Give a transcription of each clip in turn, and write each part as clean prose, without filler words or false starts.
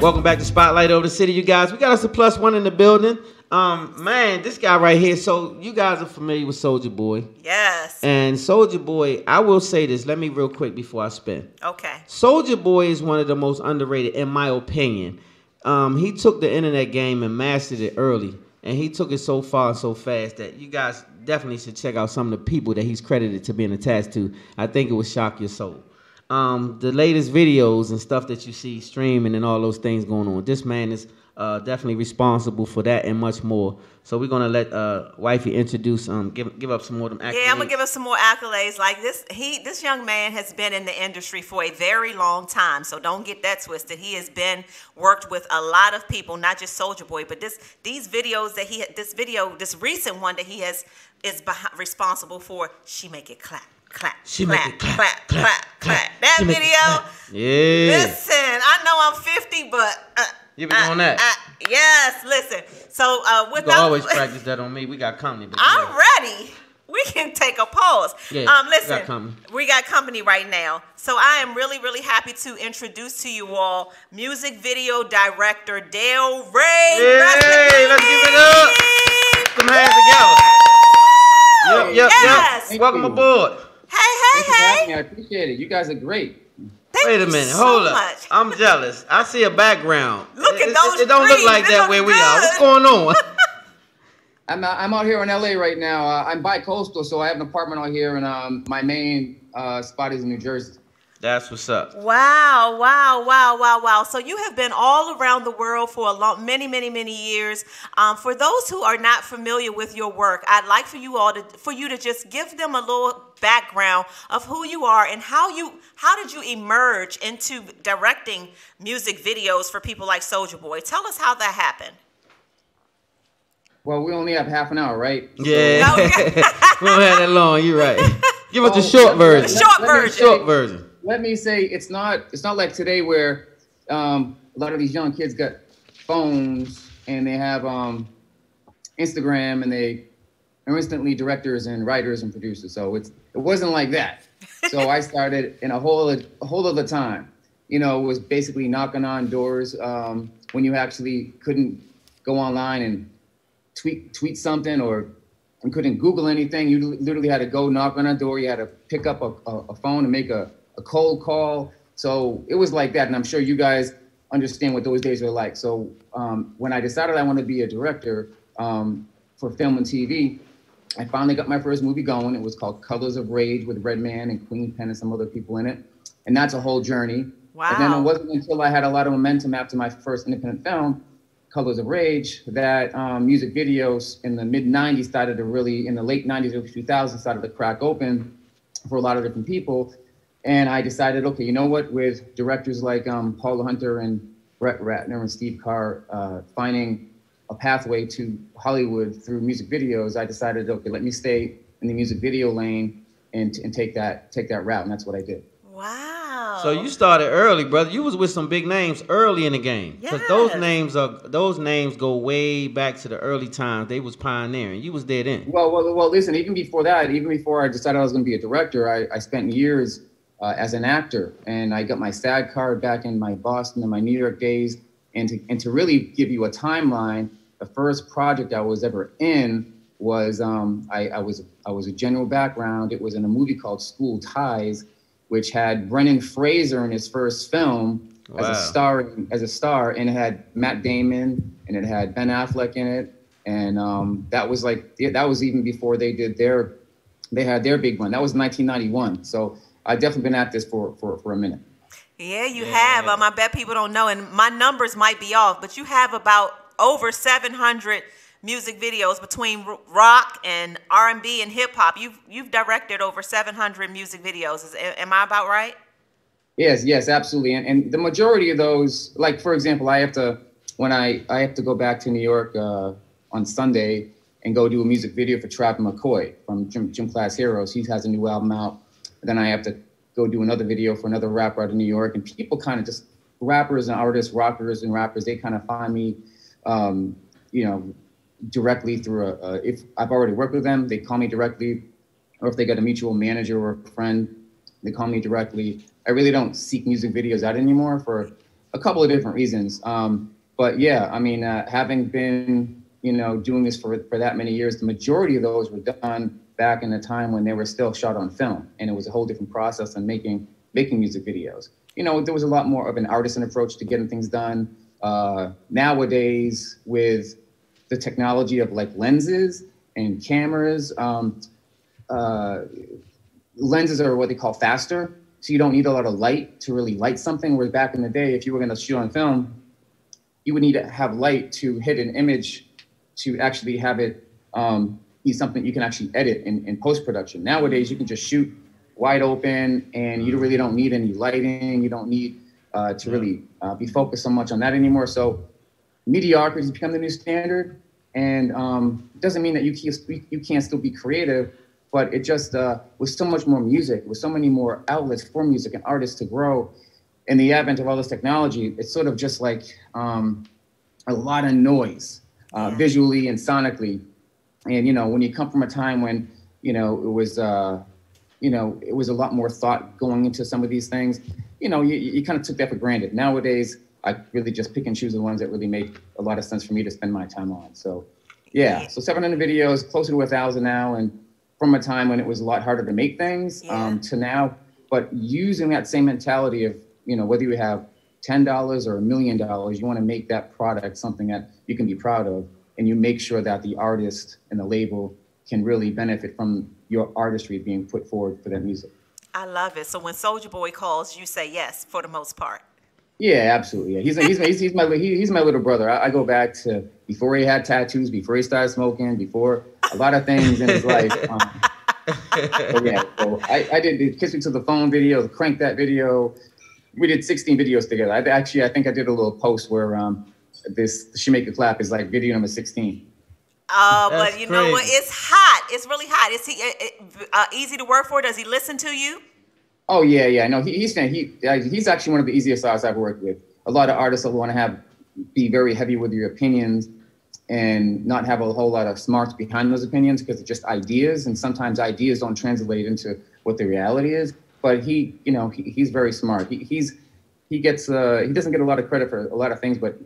Welcome back to Spotlight Over the City, you guys. We got us a +1 in the building. Man, this guy right here. So you guys are familiar with Soulja Boy. Yes. And Soulja Boy, I will say this. Let me real quick before I spin. Okay. Soulja Boy is one of the most underrated, in my opinion. He took the internet game and mastered it early. And he took it so far so fast that you guys definitely should check out some of the people that he's credited to being attached to. I think it will shock your soul. The latest videos and stuff that you see streaming and all those things going on. This man is definitely responsible for that and much more. So we're gonna let Wifey introduce give up some more of them accolades. Yeah, I'm gonna give us some more accolades. Like this young man has been in the industry for a very long time. So don't get that twisted. He has worked with a lot of people, not just Soulja Boy, but this recent one that he is responsible for. She make it clap. Clap, she clap, make it clap, clap, clap, clap, clap. That she video. Yeah. Listen, I know I'm 50, but you been on that? Yes. Listen. So you can always practice that on me. We got company. But I'm ready. We can take a pause. Yeah, listen, we got company right now. So I am really, really happy to introduce to you all music video director Dale Ray. Yay! Let's give it up. Put some hands together. Yep. Welcome aboard. Hey. I appreciate it. You guys are great. Wait a minute. Hold up. I'm jealous. I see a background. Look at those. It don't look like that where we are. What's going on? I'm out here in LA right now. I'm bi-coastal, so I have an apartment out here, and my main spot is in New Jersey. That's what's up. Wow. So you have been all around the world for many years. For those who are not familiar with your work, I'd like for you to just give them a little background of who you are and how did you emerge into directing music videos for people like Soulja Boy. Tell us how that happened. Well, we only have half an hour, right? Yeah. We don't have that long. You're right. Give us the short version. Short version. Let me say it's not like today where a lot of these young kids got phones and they have Instagram and they are instantly directors and writers and producers. So it wasn't like that. So I started in a whole other time. You know, it was basically knocking on doors when you actually couldn't go online and tweet something, or you couldn't Google anything. You literally had to go knock on a door. You had to pick up a phone and make a cold call. So it was like that. And I'm sure you guys understand what those days were like. So when I decided I wanted to be a director for film and TV, I finally got my first movie going. It was called Colors of Rage with Redman and Queen Pen and some other people in it. And that's a whole journey. Wow. And then it wasn't until I had a lot of momentum after my first independent film, Colors of Rage, that music videos in the mid-90s started to really, in the late 90s, early 2000s, started to crack open for a lot of different people. And I decided, okay, you know what, with directors like Paula Hunter and Brett Ratner and Steve Carr finding a pathway to Hollywood through music videos, I decided, okay, let me stay in the music video lane and take that route, and that's what I did. Wow. So you started early, brother. You was with some big names early in the game. Because those names go way back to the early times. They was pioneering. You was there then. Well, listen, even before that, even before I decided I was going to be a director, I spent years as an actor, and I got my SAG card back in my Boston and my New York days. And to really give you a timeline, the first project I was ever in was I was a general background. It was in a movie called School Ties, which had Brendan Fraser in his first film as a star, and it had Matt Damon and it had Ben Affleck in it, and that was even before they had their big one. That was 1991. So I've definitely been at this for a minute. Yeah, you have. I bet people don't know, and my numbers might be off, but you have about over 700 music videos between rock and R&B and hip hop. You've directed over 700 music videos. Am I about right? Yes, absolutely. And the majority of those, like for example, I have to go back to New York on Sunday and go do a music video for Travis McCoy from Gym Class Heroes. He has a new album out. And then I have to go do another video for another rapper out of New York. And people kind of just, rappers and artists, rockers and rappers, they kind of find me, directly through if I've already worked with them, they call me directly, or if they got a mutual manager or a friend, they call me directly. I really don't seek music videos out anymore for a couple of different reasons. But yeah, I mean, having been, doing this for that many years, the majority of those were done back in the time when they were still shot on film, and it was a whole different process than making music videos. There was a lot more of an artisan approach to getting things done. Nowadays, with the technology of like lenses and cameras, lenses are what they call faster, so you don't need a lot of light to really light something. Whereas back in the day, if you were going to shoot on film, you would need to have light to hit an image to actually have it be something you can actually edit in post-production. Nowadays, you can just shoot wide open, and you really don't need any lighting. You don't need to really be focused so much on that anymore. So mediocrity has become the new standard, and it doesn't mean that you can't still be creative, but it just with so much more music, with so many more outlets for music and artists to grow, and the advent of all this technology, it's sort of just like a lot of noise, visually and sonically. And when you come from a time when it was it was a lot more thought going into some of these things, you kind of took that for granted. Nowadays, I really just pick and choose the ones that really make a lot of sense for me to spend my time on. So yeah, so 700 videos, closer to 1,000 now, and from a time when it was a lot harder to make things to now, but using that same mentality of, whether you have $10 or $1 million, you want to make that product something that you can be proud of, and you make sure that the artist and the label can really benefit from your artistry being put forward for that music. I love it. So when Soulja Boy calls, you say yes for the most part. Yeah, absolutely. Yeah. He's my little brother. I go back to before he had tattoos, before he started smoking, before a lot of things in his life. So I did the Kiss Me to the Phone video, the Crank That video. We did 16 videos together. I think I did a little post where this She Make It Clap is like video number 16. But you know what? It's hot. It's really hot. Is he easy to work for? Does he listen to you? Oh yeah. No, he's actually one of the easiest artists I've worked with. A lot of artists that want to be very heavy with your opinions and not have a whole lot of smarts behind those opinions because it's just ideas, and sometimes ideas don't translate into what the reality is. But he's very smart. He doesn't get a lot of credit for a lot of things, but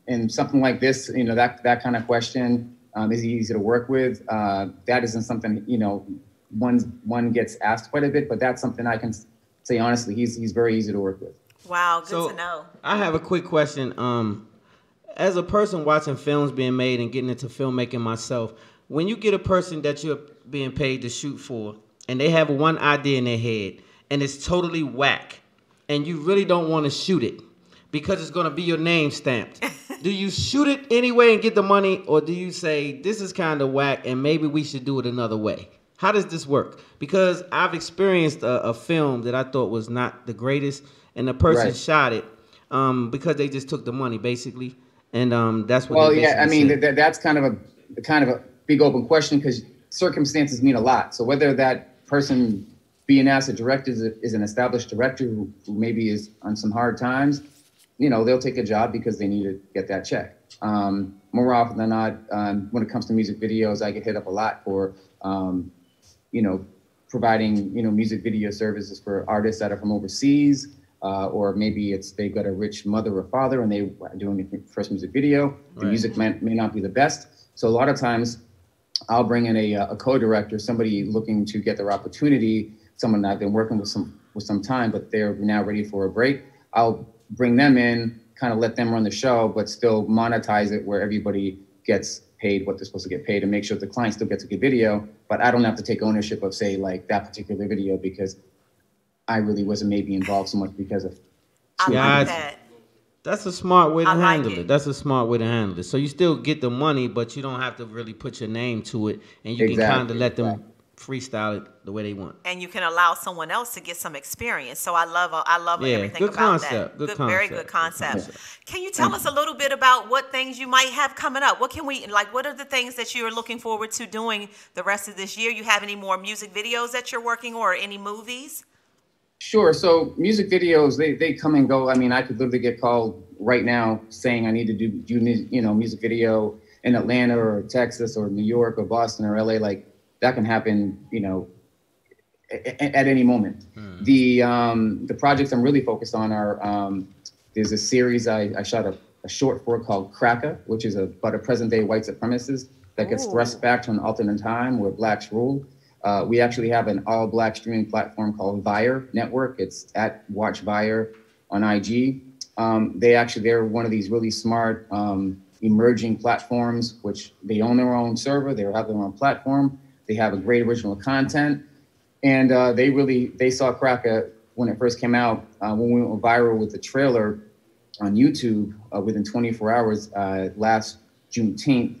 in something like this, that kind of question, is he easy to work with? That isn't something one gets asked quite a bit, but that's something I can say honestly. He's very easy to work with. Wow, good to know. I have a quick question. As a person watching films being made and getting into filmmaking myself, when you get a person that you're being paid to shoot for, and they have one idea in their head, and it's totally whack, and you really don't want to shoot it because it's going to be your name stamped. Do you shoot it anyway and get the money, or do you say, this is kind of whack and maybe we should do it another way? How does this work? Because I've experienced a film that I thought was not the greatest, and the person shot it because they just took the money, basically. And that's what that's kind of a big open question because circumstances mean a lot. So whether that person being asked to direct is an established director who maybe is on some hard times, they'll take a job because they need to get that check. More often than not, when it comes to music videos, I get hit up a lot for, providing, music video services for artists that are from overseas, or maybe they've got a rich mother or father and they are doing the first music video. The music may not be the best. So a lot of times I'll bring in a co-director, somebody looking to get their opportunity, someone I've been working with some time, but they're now ready for a break. I'll bring them in, kind of let them run the show, but still monetize it where everybody gets paid what they're supposed to get paid and make sure the client still gets a good video. But I don't have to take ownership of, say, like that particular video because I really wasn't maybe involved so much because of. I like that. That's a smart way to handle it. That's a smart way to handle it. So you still get the money, but you don't have to really put your name to it, and you can kind of let them freestyle it the way they want. And you can allow someone else to get some experience. So I love everything good about concept. that. Very good concept. Can you tell us a little bit about what things you might have coming up? What are the things that you're looking forward to doing the rest of this year? You have any more music videos that you're working on, or any movies? Sure. So music videos, they come and go. I mean, I could literally get called right now saying I need to do music video in Atlanta or Texas or New York or Boston or LA. Like that can happen, at any moment. The projects I'm really focused on are There's a series I shot a short for called Cracker, which is about a present-day white supremacist that gets thrust back to an alternate time where blacks rule. We actually have an all-black streaming platform called Vire Network. It's at Watch Vire on IG. They're one of these really smart emerging platforms, which they own their own server, they have their own platform, they have a great original content, and they saw Cracker when it first came out. When we went viral with the trailer on YouTube within 24 hours last Juneteenth,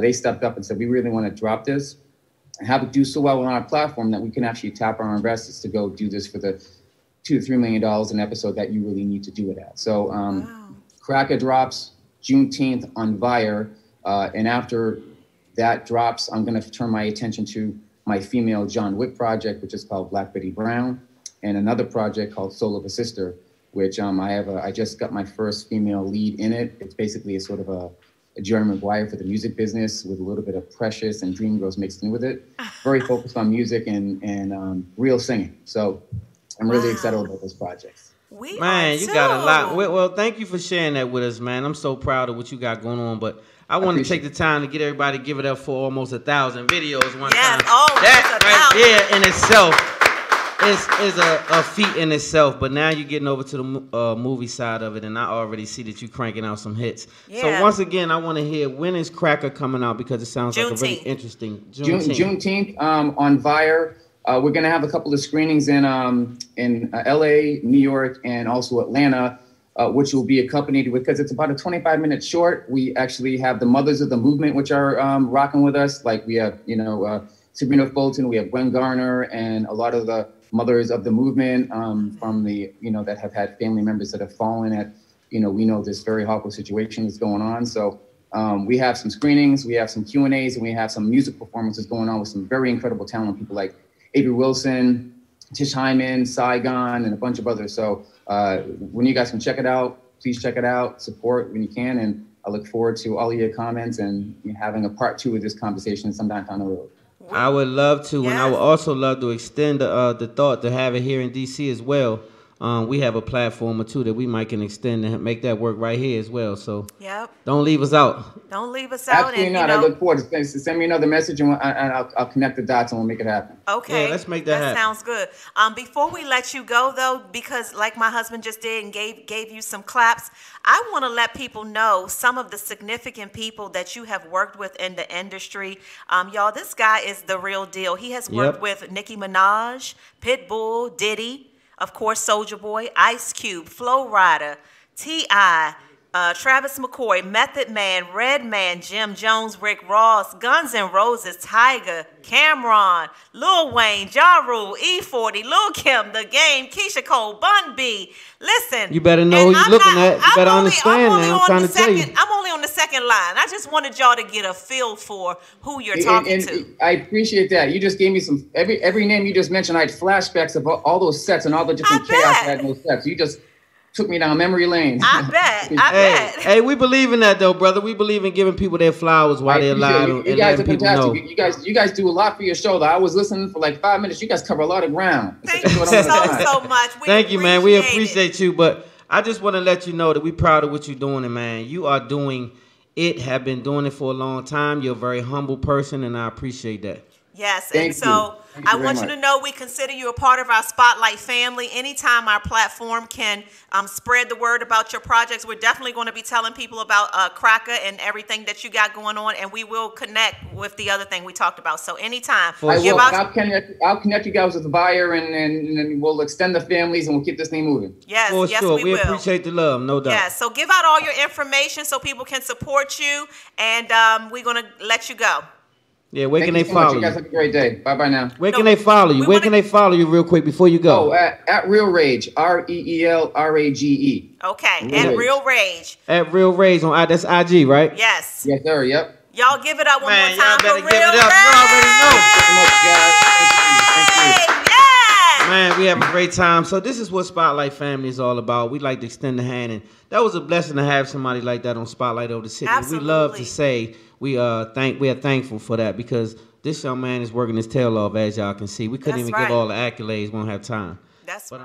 they stepped up and said, we really want to drop this and have it do so well on our platform that we can actually tap our investors to go do this for the $2 to $3 million an episode that you really need to do it at. So Cracker drops Juneteenth on Vire, and after that drops, I'm going to turn my attention to my female John Wick project, which is called Black Betty Brown, and another project called Soul of a Sister, which I just got my first female lead in it. It's basically a sort of a Jerry Maguire for the music business with a little bit of Precious and Dreamgirls mixed in with it. Very focused on music and real singing. So I'm really excited about those projects. Man, you got a lot. Well, thank you for sharing that with us, man. I'm so proud of what you got going on. But I want to take the time to get everybody to give it up for almost 1,000 videos one time. That right there in itself is a feat in itself. But now you're getting over to the movie side of it, and I already see that you're cranking out some hits. Yeah. So once again, I want to hear, when is Cracker coming out? Because it sounds like a really interesting Juneteenth on Vire. We're going to have a couple of screenings in LA, New York, and also Atlanta, which will be accompanied with, because it's about a 25-minute short. We actually have the Mothers of the Movement, which are rocking with us. Like we have, Sabrina Fulton, we have Gwen Garner, and a lot of the mothers of the movement from the, that have had family members that have fallen at, we know this very horrible situation that's going on. So we have some screenings, we have some Q&As, and we have some music performances going on with some very incredible talent, people like Avery Wilson, Tish Hyman, Saigon, and a bunch of others. So when you guys can check it out, please check it out, support when you can. And I look forward to all of your comments and having a part 2 of this conversation sometime down the road. I would love to, and I would also love to extend the thought to have it here in DC as well. We have a platform or two that we might can extend and make that work right here as well. So don't leave us out. Don't leave us out. Absolutely not. I look forward to send me another message, and I'll connect the dots and we'll make it happen. Okay, yeah, let's make that happen. Sounds good. Before we let you go, though, because like my husband just did and gave you some claps, I want to let people know some of the significant people that you have worked with in the industry. Y'all, this guy is the real deal. He has worked with Nicki Minaj, Pitbull, Diddy, of course, Soulja Boy, Ice Cube, Flo Rida, T.I., Travis McCoy, Method Man, Redman, Jim Jones, Rick Ross, Guns N' Roses, Tyga, Cameron, Lil Wayne, Ja Rule, E40, Lil Kim, The Game, Keisha Cole, Bun B. Listen. You better know who you're looking at. You better understand now. I'm trying to tell you. I'm only on the second line. I just wanted y'all to get a feel for who you're talking to. I appreciate that. You just gave me some, every name you just mentioned, I had flashbacks of all those sets and all the different chaos I had in those sets. You just took me down memory lane. I bet. Hey, we believe in that though, brother. We believe in giving people their flowers while they're alive. You guys are fantastic. You guys do a lot for your show. Though. I was listening for like 5 minutes. You guys cover a lot of ground. Thank you so much. Thank you, man. We appreciate you. But I just want to let you know that we're proud of what you're doing, and man, you are doing it. Have been doing it for a long time. You're a very humble person, and I appreciate that. Yes, and so I want you to know we consider you a part of our Spotlight family. Anytime our platform can spread the word about your projects, we're definitely going to be telling people about Cracker and everything that you got going on, and we will connect with the other thing we talked about. So anytime. I'll connect you guys with the buyer, and we'll extend the families, and we'll keep this thing moving. Yes, for sure. We will. Appreciate the love, no doubt. Yes, so give out all your information so people can support you, and we're going to let you go. Yeah, where can they follow you? You guys have a great day. Bye now. Where can they follow you? Where can they follow you real quick before you go? Oh, at Real Rage, REELRAGE. Okay, at Real Rage. At Real Rage on that's IG, right? Yes. Yes, sir. Yep. Y'all give it up one more time y'all better for give Real it up. Rage. You already know. Thank you. Yeah. Man, we have a great time. So this is what Spotlight Family is all about. We like to extend the hand, and that was a blessing to have somebody like that on Spotlight over the city. Absolutely. We love to say we are thankful for that, because this young man is working his tail off, as y'all can see. We couldn't even give all the accolades. Won't have time. That's right.